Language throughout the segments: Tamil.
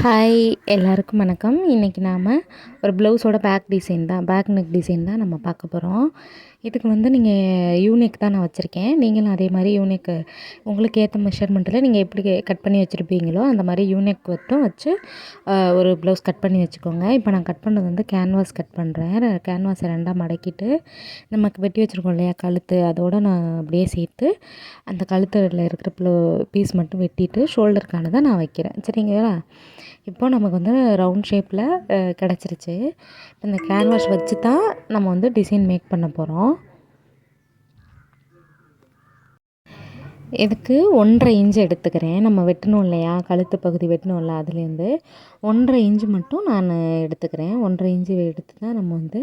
ஹாய் எல்லாருக்கும் வணக்கம். இன்றைக்கி நாம் ஒரு ப்ளவுஸோட பேக் நெக் டிசைன் தான் நம்ம பார்க்க போகிறோம். இதுக்கு வந்து நீங்கள் யூனிக் தான் நான் வச்சுருக்கேன். நீங்களும் அதே மாதிரி யூனிக் உங்களுக்கு ஏற்ற மெஷர்மெண்ட்டில் நீங்கள் எப்படி கட் பண்ணி வச்சுருப்பீங்களோ அந்த மாதிரி யூனிக் மட்டும் வச்சு ஒரு ப்ளவுஸ் கட் பண்ணி வச்சுக்கோங்க. இப்போ நான் கட் பண்ணது வந்து கேன்வாஸ் கட் பண்ணுறேன். கேன்வாஸை ரெண்டாக மடக்கிட்டு நமக்கு வெட்டி வச்சுருக்கோம் இல்லையா கழுத்து, அதோடு நான் அப்படியே சேர்த்து அந்த கழுத்தில் இருக்கிற பீஸ் மட்டும் வெட்டிட்டு ஷோல்டருக்கானதை நான் வைக்கிறேன். சரிங்களா? இப்போது நமக்கு வந்து ரவுண்ட் ஷேப்பில் கிடச்சிருச்சு. இந்த கேன்வாஸ் வச்சு தான் நம்ம வந்து டிசைன் மேக் பண்ண போகிறோம். இதுக்கு 1.5 இன்ச்சு எடுத்துக்கிறேன். நம்ம வெட்டணும் இல்லையா, கழுத்து பகுதி வெட்டணும்ல, அதுலேருந்து 1.5 இன்ச்சு மட்டும் நான் எடுத்துக்கிறேன். 1.5 இன்ச்சு எடுத்து தான் நம்ம வந்து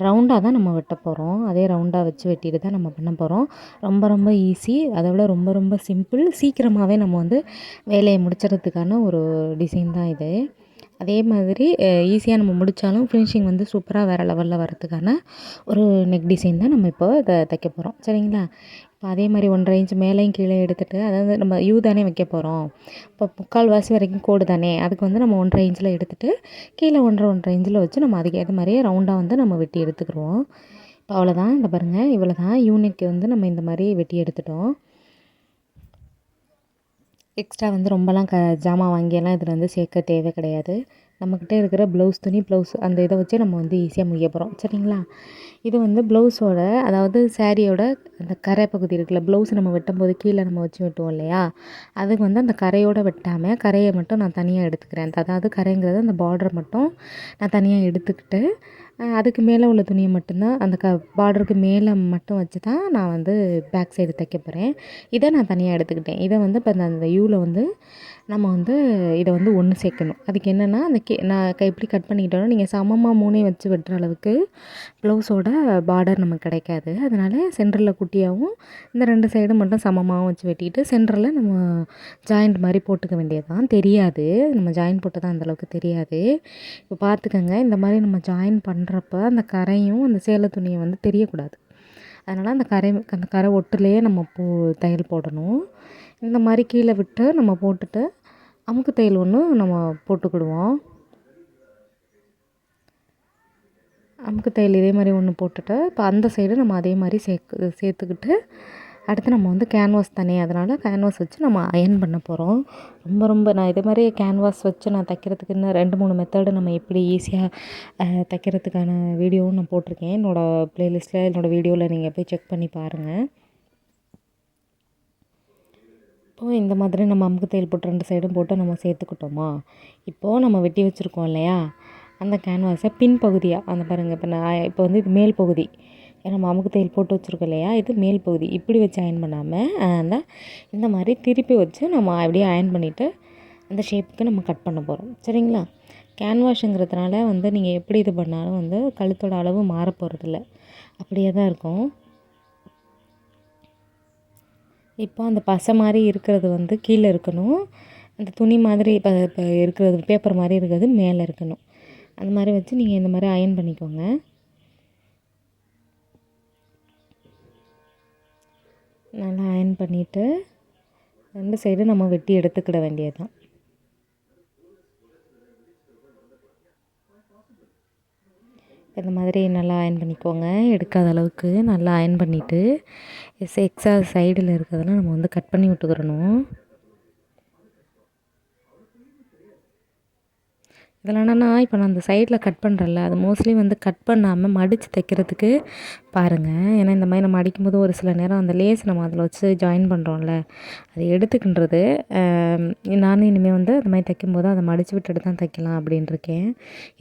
ரவுண்டாக தான் நம்ம வெட்ட போகிறோம். அதே ரவுண்டாக வச்சு வெட்டிட்டு தான் நம்ம பண்ண போகிறோம். ரொம்ப ரொம்ப ஈஸி, அதை விட ரொம்ப ரொம்ப சிம்பிள். சீக்கிரமாகவே நம்ம வந்து வேலையை முடிச்சிடறதுக்கான ஒரு டிசைன் தான் இது. அதே மாதிரி ஈஸியாக நம்ம முடித்தாலும் ஃபினிஷிங் வந்து சூப்பராக வேறு லெவலில் வரதுக்கான ஒரு நெக் டிசைன் தான் நம்ம இப்போ இதை தைக்க போகிறோம். சரிங்களா? இப்போ அதே மாதிரி 1.5 இன்ச் மேலேயும் கீழே எடுத்துகிட்டு, அதாவது நம்ம தானே வைக்க போகிறோம். இப்போ 3/4 வரைக்கும் கோடு தானே, அதுக்கு வந்து நம்ம 1.5 இன்ச்சில் எடுத்துகிட்டு கீழே 1.5 இன்ச்சில் வச்சு நம்ம அதுக்கேற்ற மாதிரியே ரவுண்டாக வந்து நம்ம வெட்டி எடுத்துக்கிடுவோம். இப்போ அவ்வளோதான். இந்த பாருங்கள், இவ்வளோ தான் யூனிக்கு வந்து நம்ம இந்த மாதிரி வெட்டி எடுத்துட்டோம். எக்ஸ்ட்ரா வந்து ரொம்பலாம் ஜாமான் வாங்கியெல்லாம் இதில் வந்து சேர்க்க தேவை கிடையாது. நம்மக்கிட்ட இருக்கிற ப்ளவுஸ் அந்த இதை வச்சு நம்ம வந்து ஈஸியாக முடிய போகிறோம். சரிங்களா? இது வந்து ப்ளவுஸோட, அதாவது சாரியோட அந்த கரை பகுதி இருக்குல்ல, ப்ளவுஸ் நம்ம வெட்டும்போது கீழே நம்ம வச்சு வெட்டுவோம் இல்லையா, அதுக்கு வந்து அந்த கரையோடு வெட்டாமல் கரையை மட்டும் நான் தனியாக எடுத்துக்கிறேன். அதாவது கரைங்கிறது அந்த பார்டரை மட்டும் நான் தனியாக எடுத்துக்கிட்டு அதுக்கு மேலே உள்ள துணியை மட்டும்தான் அந்த பார்டருக்கு மேலே மட்டும் வச்சு தான் நான் வந்து பேக் சைடு தைக்க போகிறேன். இதை நான் தனியாக எடுத்துக்கிட்டேன். இதை வந்து இப்போ அந்த யூவில் வந்து நம்ம வந்து இதை வந்து ஒன்று சேர்க்கணும். அதுக்கு என்னென்னா, அந்த நான் எப்படி கட் பண்ணிக்கிட்டோன்னா, நீங்கள் சமமாக 3 வச்சு வெட்டுற அளவுக்கு ப்ளவுஸோட பார்டர் நமக்கு கிடைக்காது. அதனால் சென்டரில் குட்டியாகவும் இந்த 2 சைடும் மட்டும் சமமாகவும் வச்சு வெட்டிட்டு சென்டரில் நம்ம ஜாயிண்ட் மாதிரி போட்டுக்க வேண்டியது தான். தெரியாது, நம்ம ஜாயின் போட்டு தான் அந்தளவுக்கு தெரியாது. இப்போ பார்த்துக்கோங்க, இந்த மாதிரி நம்ம ஜாயின் பண்ணுறப்ப அந்த கரையும் அந்த சேலை துணியை வந்து தெரியக்கூடாது. அதனால் அந்த கரை ஒட்டுலேயே நம்ம தையல் போடணும். இந்த மாதிரி கீழே விட்டு நம்ம போட்டுட்டு அமுக்கு தையல் ஒன்று நம்ம போட்டுக்கிடுவோம். அமுக்கு தையல் இதே மாதிரி ஒன்று போட்டுட்டு இப்போ அந்த சைடு நம்ம அதே மாதிரி சேர்த்துக்கிட்டு அடுத்து நம்ம வந்து கேன்வாஸ் தானே, அதனால் கேன்வாஸ் வச்சு நம்ம அயர்ன் பண்ண போகிறோம். ரொம்ப நான் இதே மாதிரி கேன்வாஸ் வச்சு நான் தைக்கிறதுக்கு இன்னும் 2-3 மெத்தடு நம்ம எப்படி ஈஸியாக தைக்கிறதுக்கான வீடியோவும் நான் போட்டிருக்கேன். என்னோடய ப்ளேலிஸ்ட்டில் என்னோடய வீடியோவில் நீங்கள் போய் செக் பண்ணி பாருங்கள். இப்போது இந்த மாதிரி நம்ம அமுக்கு தையல் போட்டு 2 சைடும் போட்டு நம்ம சேர்த்துக்கிட்டோமா, இப்போது நம்ம வெட்டி வச்சுருக்கோம் இல்லையா அந்த கேன்வாஸை பின்பகுதியாக அந்த பாருங்கள், இப்போ வந்து இது மேல் பகுதி, நம்ம அமுக்கு தையல் போட்டு வச்சுருக்கோம் இல்லையா, இது மேல் பகுதி. இப்படி வச்சு அயன் பண்ணாமல் இந்த மாதிரி திருப்பி வச்சு நம்ம அப்படியே அயன் பண்ணிவிட்டு அந்த ஷேப்புக்கு நம்ம கட் பண்ண போகிறோம். சரிங்களா? கேன்வாஷுங்கிறதுனால வந்து நீங்கள் எப்படி இது பண்ணாலும் வந்து கழுத்தோட அளவு மாற போகிறதில்ல, அப்படியே தான் இருக்கும். இப்போ அந்த பசை மாதிரி இருக்கிறது வந்து கீழே இருக்கணும், அந்த துணி மாதிரி இப்போ இருக்கிறது பேப்பர் மாதிரி இருக்கிறது மேலே இருக்கணும். அந்த மாதிரி வச்சு நீங்கள் இந்த மாதிரி அயன் பண்ணிக்கோங்க. நல்லா அயன் பண்ணிவிட்டு 2 சைடும் நம்ம வெட்டி எடுத்துக்கிட வேண்டியது தான். இந்த மாதிரி நல்லா அயன் பண்ணிக்கோங்க. எடுக்காத அளவுக்கு நல்லா அயன் பண்ணிவிட்டு எக்ஸ்ட்ரா சைடில் இருக்கிறதெல்லாம் நம்ம வந்து கட் பண்ணி விட்டுக்கிறணும். இதில் என்னென்னா, இப்போ நான் அந்த சைடில் கட் பண்ணுறேன்ல, அது மோஸ்ட்லி வந்து கட் பண்ணாமல் மடித்து தைக்கிறதுக்கு பாருங்கள். ஏன்னா இந்த மாதிரி நம்ம அடிக்கும்போது ஒரு சில நேரம் அந்த லேஸ் நம்ம அதில் வச்சு ஜாயின் பண்ணுறோம்ல, அது எடுத்துக்கின்றது. நானும் இனிமேல் வந்து அந்த மாதிரி தைக்கும்போது அதை மடித்து விட்டுட்டு தான் தைக்கலாம் அப்படின்ட்டுருக்கேன்.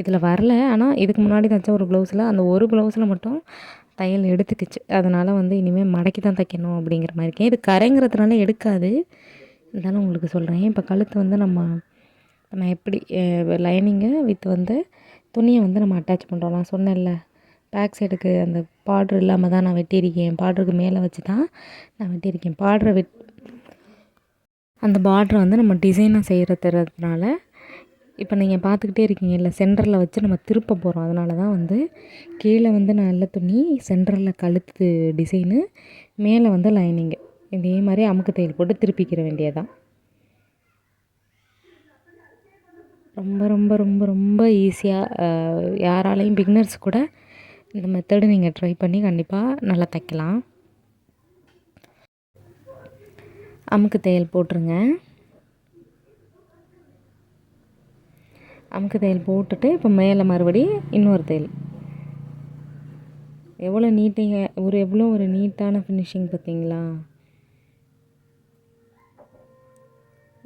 இதில் வரல, ஆனால் இதுக்கு முன்னாடி தைச்ச ஒரு ப்ளவுஸில் அந்த ஒரு ப்ளவுஸில் மட்டும் தையல் எடுத்துக்கிச்சு. அதனால் வந்து இனிமேல் மடக்கி தான் தைக்கணும் அப்படிங்கிற மாதிரி இருக்கேன். இது கரைங்கிறதுனால எடுக்காது, இருந்தாலும் உங்களுக்கு சொல்கிறேன். இப்போ கழுத்து வந்து நம்ம எப்படி லைனிங்கு வித் வந்து துணியை வந்து நம்ம அட்டாச் பண்ணுறோம். நான் சொன்னேன்ல, பேக் சைடுக்கு அந்த பார்ட்ரு இல்லாமல் தான் நான் வெட்டியிருக்கேன். பார்ட்ருக்கு மேலே வச்சு தான் நான் வெட்டியிருக்கேன். அந்த பார்ட்ரை வந்து நம்ம டிசைனாக செய்கிறதுனால இப்போ நீங்கள் பார்த்துக்கிட்டே இருக்கீங்கல்ல, சென்டரில் வச்சு நம்ம திருப்ப போகிறோம். அதனால தான் வந்து கீழே வந்து நல்ல துணி, சென்டரில் கழுத்து டிசைனு, மேலே வந்து லைனிங்கு. இதே மாதிரி அமுக்கு தையல் போட்டு திருப்பிக்கிற வேண்டியதான். ரொம்ப ரொம்ப ரொம்ப ரொம்ப ஈஸியாக யாராலையும் பிகினர்ஸ் கூட இந்த மெத்தடு நீங்கள் ட்ரை பண்ணி கண்டிப்பாக நல்லா தைக்கலாம். அமுக்கு தையல் போட்டுருங்க. அமுக்கு தையல் போட்டுட்டு இப்போ மேலே மறுபடி இன்னொரு தையல். எவ்வளோ நீட்டிங்க எவ்வளோ ஒரு நீட்டான ஃபினிஷிங் பார்த்தீங்களா?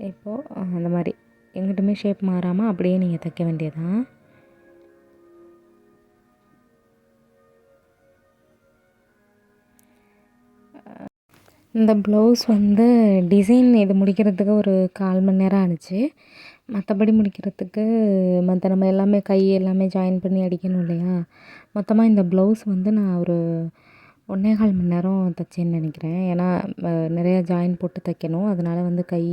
இப்போது அந்த மாதிரி எங்கிட்டுமே ஷேப் மாறாமல் அப்படியே நீங்கள் தைக்க வேண்டியதான். இந்த ப்ளவுஸ் வந்து டிசைன் இது முடிக்கிறதுக்கு ஒரு 1/4 மணி நேரம் ஆணுச்சு. மற்றபடி முடிக்கிறதுக்கு நம்ம எல்லாமே கை எல்லாமே ஜாயின் பண்ணி அடிக்கணும் இல்லையா? மொத்தமாக இந்த ப்ளவுஸ் வந்து நான் ஒரு 1 1/4 மணி நேரம் தைச்சேன்னு நினைக்கிறேன். ஏன்னா நிறையா ஜாயின் போட்டு தைக்கணும். அதனால் வந்து கை,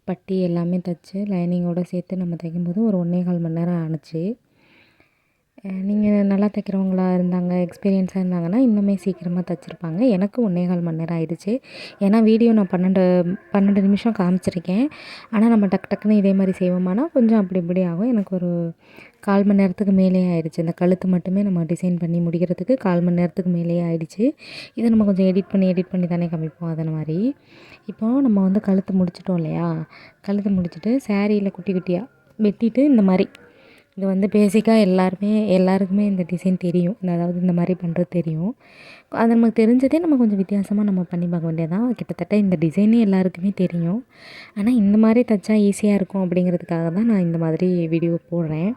பட்டி எல்லாமே தைச்சு லைனிங்கோடு சேர்த்து நம்ம தைக்கும்போது ஒரு 1 1/4 மணி நேரம் ஆணுச்சு. நீங்கள் நல்லா தைக்கிறவங்களா இருந்தாங்க, எக்ஸ்பீரியன்ஸாக இருந்தாங்கன்னா இன்னுமே சீக்கிரமாக தைச்சிருப்பாங்க. எனக்கு 1 1/4 மணி நேரம் ஆயிடுச்சு. ஏன்னா வீடியோ நான் 12 நிமிஷம் காமிச்சிருக்கேன். ஆனால் நம்ம டக்கு டக்குன்னு இதே மாதிரி செய்வோமானா கொஞ்சம் அப்படி இப்படி ஆகும். எனக்கு ஒரு 1/4 மணி நேரத்துக்கு மேலேயே ஆயிடுச்சு. இந்த கழுத்து மட்டுமே நம்ம டிசைன் பண்ணி முடிக்கிறதுக்கு 1/4 மணி நேரத்துக்கு மேலேயே ஆயிடுச்சு. இதை நம்ம கொஞ்சம் எடிட் பண்ணி தானே காமிப்போம். அதே மாதிரி இப்போது நம்ம வந்து கழுத்து முடிச்சிட்டோம் இல்லையா? கழுத்து முடிச்சுட்டு சேரீயில் குட்டி குட்டியாக வெட்டிட்டு இந்த மாதிரி இது வந்து பேசிக்காக எல்லாருக்குமே இந்த டிசைன் தெரியும். அதாவது இந்த மாதிரி பண்ணுறது தெரியும். அது நமக்கு தெரிஞ்சதே நம்ம கொஞ்சம் வித்தியாசமாக நம்ம பண்ணி பார்க்க வேண்டியதுதான். கிட்டத்தட்ட இந்த டிசைனே எல்லாருக்குமே தெரியும். ஆனால் இந்த மாதிரி தைச்சா ஈஸியாக இருக்கும் அப்படிங்கிறதுக்காக தான் நான் இந்த மாதிரி வீடியோ போடுறேன்.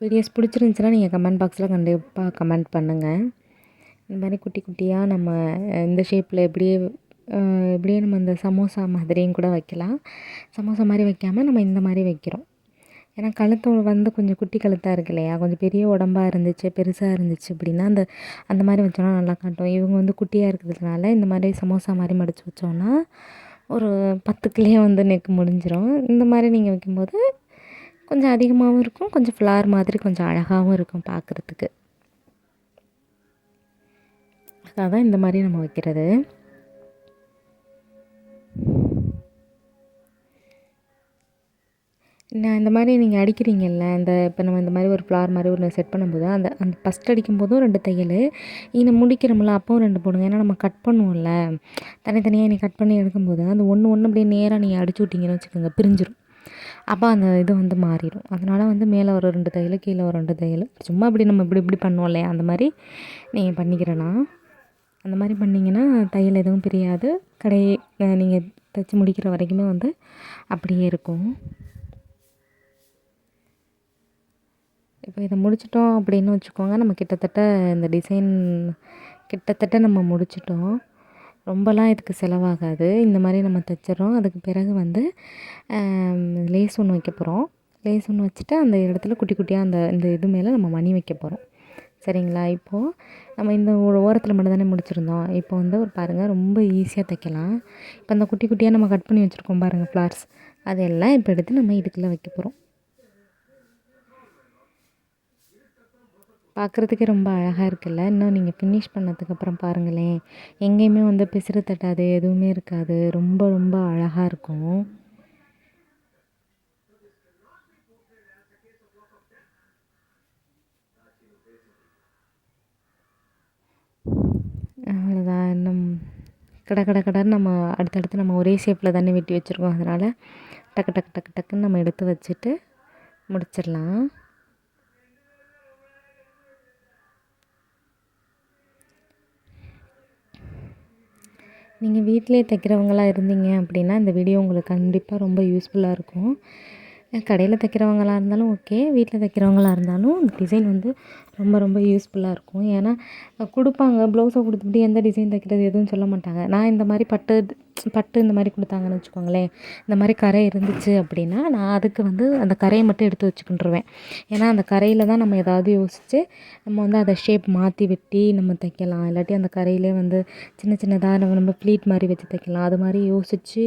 வீடியோஸ் பிடிச்சிருந்துச்சுன்னா நீங்கள் கமெண்ட் பாக்ஸில் கண்டிப்பாக கமெண்ட் பண்ணுங்கள். இந்த மாதிரி குட்டி குட்டியாக நம்ம இந்த ஷேப்பில் எப்படியே நம்ம இந்த சமோசா மாதிரியும் கூட வைக்கலாம். சமோசா மாதிரி வைக்காமல் நம்ம இந்த மாதிரி வைக்கிறோம். ஏன்னா கழுத்து வந்து கொஞ்சம் குட்டி கழுத்தாக இருக்கு இல்லையா? கொஞ்சம் பெரிய உடம்பாக இருந்துச்சு, பெருசாக இருந்துச்சு அப்படின்னா அந்த மாதிரி வச்சோன்னா நல்லா காட்டும். இவங்க வந்து குட்டியாக இருக்கிறதுனால இந்த மாதிரி சமோசா மாதிரி மடித்து வச்சோன்னா ஒரு 10க்குள்ளேயே வந்து நெக் முடிஞ்சிடும். இந்த மாதிரி நீங்கள் வைக்கும்போது கொஞ்சம் அதிகமாகவும் இருக்கும், கொஞ்சம் ஃப்ளார் மாதிரி கொஞ்சம் அழகாகவும் இருக்கும் பார்க்குறதுக்கு. அதான் இந்த மாதிரி நம்ம வைக்கிறது. நான் இந்த மாதிரி நீங்கள் அடிக்கிறீங்கல்ல, இப்போ நம்ம இந்த மாதிரி ஒரு ஃப்ளார் மாதிரி ஒன்று செட் பண்ணும்போது அந்த ஃபஸ்ட் அடிக்கும்போதும் 2 தையல், இதை முடிக்கிறோம்ல அப்போவும் 2 போடுங்க. ஏன்னா நம்ம கட் பண்ணுவோம்ல, தனித்தனியாக நீ கட் பண்ணி எடுக்கும்போது அந்த ஒன்று அப்படியே நேராக நீங்கள் அடிச்சு விட்டிங்கன்னு வச்சுக்கோங்க, பிரிஞ்சிடும். அப்போ அந்த இது வந்து மாறிடும். அதனால் வந்து மேலே ஒரு 2 தையல், கீழே ஒரு 2 தையல், சும்மா இப்படி நம்ம இப்படி பண்ணுவோம் இல்லையா? அந்த மாதிரி நீங்கள் பண்ணிக்கிறேன்னா அந்த மாதிரி பண்ணிங்கன்னா தையல் எதுவும் பிரியாது. நீங்கள் தைச்சி முடிக்கிற வரைக்குமே வந்து அப்படியே இருக்கும். இப்போ இதை முடிச்சிட்டோம் அப்படின்னு வச்சுக்கோங்க, நம்ம கிட்டத்தட்ட இந்த டிசைன் நம்ம முடிச்சிட்டோம். ரொம்பலாம் இதுக்கு செலவாகாது. இந்த மாதிரி நம்ம தைச்சிட்றோம். அதுக்கு பிறகு வந்து லேஸ் ஒன்று வைக்க போகிறோம். லேஸ் ஒன்று வச்சுட்டு அந்த இடத்துல குட்டி குட்டியாக இந்த இது மேலே நம்ம மணி வைக்க போகிறோம். சரிங்களா? இப்போது நம்ம இந்த ஒரு ஓரத்தில் மட்டும் தானே முடிச்சிருந்தோம். இப்போ வந்து பாருங்கள் ரொம்ப ஈஸியாக தைக்கலாம். இப்போ அந்த குட்டி குட்டியாக நம்ம கட் பண்ணி வச்சுருக்கோம் பாருங்கள் ஃப்ளார்ஸ், அதெல்லாம் இப்போ எடுத்து நம்ம இதுக்குள்ளே வைக்க போகிறோம். பார்க்குறதுக்கே ரொம்ப அழகாக இருக்குல்ல? இன்னும் நீங்கள் ஃபினிஷ் பண்ணதுக்கப்புறம் பாருங்களேன், எங்கேயுமே வந்து பிசிறு தட்டாது, எதுவுமே இருக்காது. ரொம்ப ரொம்ப அழகாக இருக்கும். அவ்வளோதான். இன்னும் கடன்னு நம்ம அடுத்தடுத்து நம்ம ஒரே ஷேப்பில் தானே வெட்டி வச்சுருக்கோம். அதனால் டக்குன்னு நம்ம எடுத்து வச்சுட்டு முடிச்சிடலாம். நீங்கள் வீட்டிலே தைக்கிறவங்களா இருந்தீங்க அப்படின்னா இந்த வீடியோ உங்களுக்கு கண்டிப்பாக ரொம்ப யூஸ்ஃபுல்லாக இருக்கும். கடையில் தைக்கிறவங்களா இருந்தாலும் ஓகே, வீட்டில் தைக்கிறவங்களா இருந்தாலும் இந்த டிசைன் வந்து ரொம்ப ரொம்ப யூஸ்ஃபுல்லாக இருக்கும். ஏன்னா கொடுப்பாங்க, ப்ளவுஸை கொடுத்துட்டு எந்த டிசைன் தைக்கிறது எதுவும் சொல்ல மாட்டாங்க. நான் இந்த மாதிரி பட்டு இந்த மாதிரி கொடுத்தாங்கன்னு வச்சுக்கோங்களேன், இந்த மாதிரி கரை இருந்துச்சு அப்படின்னா நான் அதுக்கு வந்து அந்த கரையை மட்டும் எடுத்து வச்சுக்கிட்டுருவேன். ஏன்னா அந்த கரையில் தான் நம்ம ஏதாவது யோசித்து நம்ம வந்து அதை ஷேப் மாற்றி வெட்டி நம்ம தைக்கலாம். இல்லாட்டி அந்த கரையிலே வந்து சின்னதாக நம்ம ப்ளீட் மாதிரி வச்சு தைக்கலாம். அது மாதிரி யோசித்து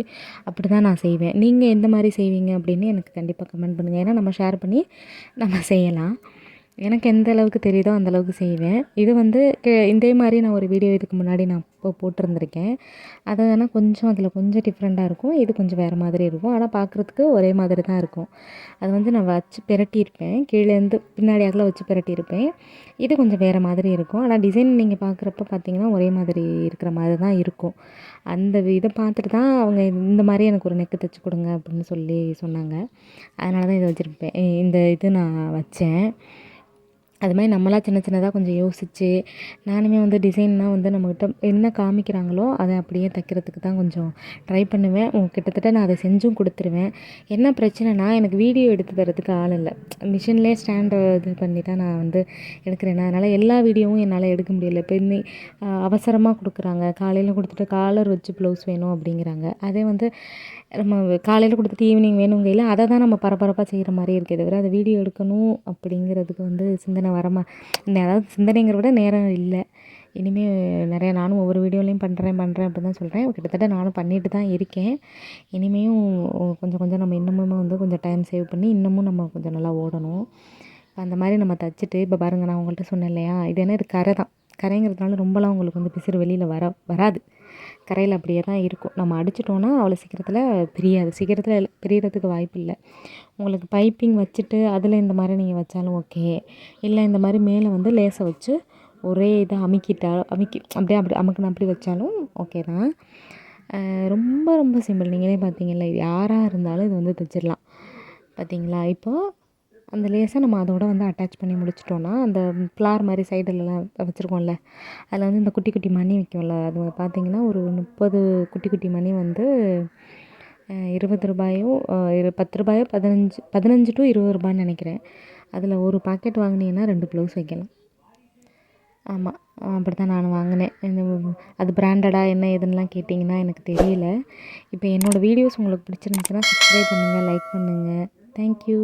அப்படி தான் நான் செய்வேன். நீங்கள் எந்த மாதிரி செய்வீங்க அப்படின்னு எனக்கு கண்டிப்பாக கமெண்ட் பண்ணுங்கள். ஏன்னா நம்ம ஷேர் பண்ணி நம்ம செய்யலாம். எனக்கு எந்த அளவுக்கு தெரியுதோ அந்த அளவுக்கு செய்வேன். இது வந்து இதே மாரி நான் ஒரு வீடியோ இதுக்கு முன்னாடி நான் அப்போ போட்டிருந்திருக்கேன். அது ஆனா கொஞ்சம் அதில கொஞ்சம் டிஃப்ரெண்ட்டாக இருக்கும். இது கொஞ்சம் வேறு மாதிரி இருக்கும். ஆனா பார்க்குறதுக்கு ஒரே மாதிரி தான் இருக்கும். அது வந்து நான் வச்சு பிரட்டியிருப்பேன். கீழேருந்து பின்னாடி அகல வச்சு பிரட்டியிருப்பேன். இது கொஞ்சம் வேறு மாதிரி இருக்கும். ஆனா டிசைன் நீங்க பார்க்குறப்ப பார்த்தீங்கன்னா, ஒரே மாதிரி இருக்கிற மாதிரி தான் இருக்கும். அந்த இத பார்த்துட்டு தான் அவங்க இந்த மாரி எனக்கு ஒரு நெக்கு தச்சு குடுங்க அப்படின்னு சொல்லி சொன்னாங்க. அதனால தான் இத வச்சிருப்பேன். இந்த இது நான் வச்சேன். அது மாரி நம்மளா சின்ன சின்னதா கொஞ்சம் யோசிச்சு, நானுமே வந்து டிசைன்லாம் வந்து நம்மகிட்ட என்ன காமிக்கிறாங்களோ, அத அப்படியே தைக்கிறதுக்கு தான் கொஞ்சம் ட்ரை பண்ணுவேன். கிட்டத்தட்ட நான் அத செஞ்சும் குடுத்துருவேன். என்ன பிரச்சனைனா, எனக்கு வீடியோ எடுத்து தர்றதுக்கு ஆள் இல்ல. மிஷின்லேயே ஸ்டாண்டு இது பண்ணி தான் நான் வந்து எடுக்கிறேனா, அதனால எல்லா வீடியோவும் என்னால எடுக்க முடியல. இப்போ அவசரமா குடுக்குறாங்க. காலையில குடுத்துட்டு காலர் வச்சு ப்ளவுஸ் வேணும் அப்படிங்கிறாங்க. அதே வந்து நம்ம காலையில குடுத்துட்டு ஈவினிங் வேணுங்கையில அத தான் நம்ம பரபரப்பா செய்ற மாரி இருக்கே தவிர, அத வீடியோ எடுக்கணும் அப்படிங்கிறதுக்கு வந்து சிந்தனை அதாவது சிந்தனைங்கிறத விட நேரம் இல்ல. இனிமே நெறைய நானும் ஒவ்வொரு வீடியோலயும் பண்றேன் அப்படின்னு தான் சொல்றேன். கிட்டத்தட்ட நானும் பண்ணிட்டு தான் இருக்கேன். இனிமேயும் கொஞ்சம் கொஞ்சம் நம்ம இன்னமுமே வந்து கொஞ்சம் டைம் சேவ் பண்ணி, இன்னமும் நம்ம கொஞ்சம் நல்லா ஓடணும். அந்த மாரி நம்ம தச்சுட்டு இப்போ பாருங்க நான் உங்கள்ட்ட சொன்னேன் இல்லையா? இது என்ன இது கரை தான். கரைங்கிறதுனால ரொம்பலாம் உங்களுக்கு வந்து பிசிறு வெளியில வராது. கரையில அப்படியே தான் இருக்கும். நம்ம அடிச்சிட்டோம்னா அவ்வளோ சீக்கிரத்தில பிரியாது. சீக்கிரத்தில பிரியறதுக்கு வாய்ப்பில்ல. உங்களுக்கு பைப்பிங் வச்சுட்டு அதில இந்த மாரி நீங்க வச்சாலும் ஓகே. இல்ல இந்த மாரி மேல வந்து லேச வச்சு ஒரே இத அப்படியே அப்படி அமுக்குன அப்படி வச்சாலும் ஓகே தான். ரொம்ப ரொம்ப சிம்பிள். நீங்களே பார்த்தீங்கல்ல, இது யாரா இருந்தாலும் இது வந்து தச்சிடலாம். பார்த்தீங்களா? இப்போ அந்த லேஸை நம்ம அதோட வந்து அட்டாச் பண்ணி முடிச்சிட்டோம்னா, அந்த ஃப்ளார் மாரி சைடுலலாம் வச்சுருக்கோம்ல, அதில் வந்து இந்த குட்டி குட்டி மணி விக்கும்ல, அது பார்த்தீங்கன்னா ஒரு 30 குட்டி குட்டி மணி வந்து ரூ. 20யோ ரூ. 10 15 டூ ரூ. 20ன்னு நெனைக்கிறேன். அதில் ஒரு பாக்கெட் வாங்குனீங்கன்னா 2 ப்ளவுஸ் வைக்கலாம். ஆமா. அப்படித்தான் நானும் வாங்குனேன். அது பிராண்டடா என்ன ஏதுன்னுலாம் கேட்டிங்கன்னா எனக்கு தெரியல. இப்போ என்னோட வீடியோஸ் உங்களுக்கு பிடிச்சிருந்துச்சுன்னா சப்ஸ்கிரைப் பண்ணுங்க, லைக் பண்ணுங்க. Thank you.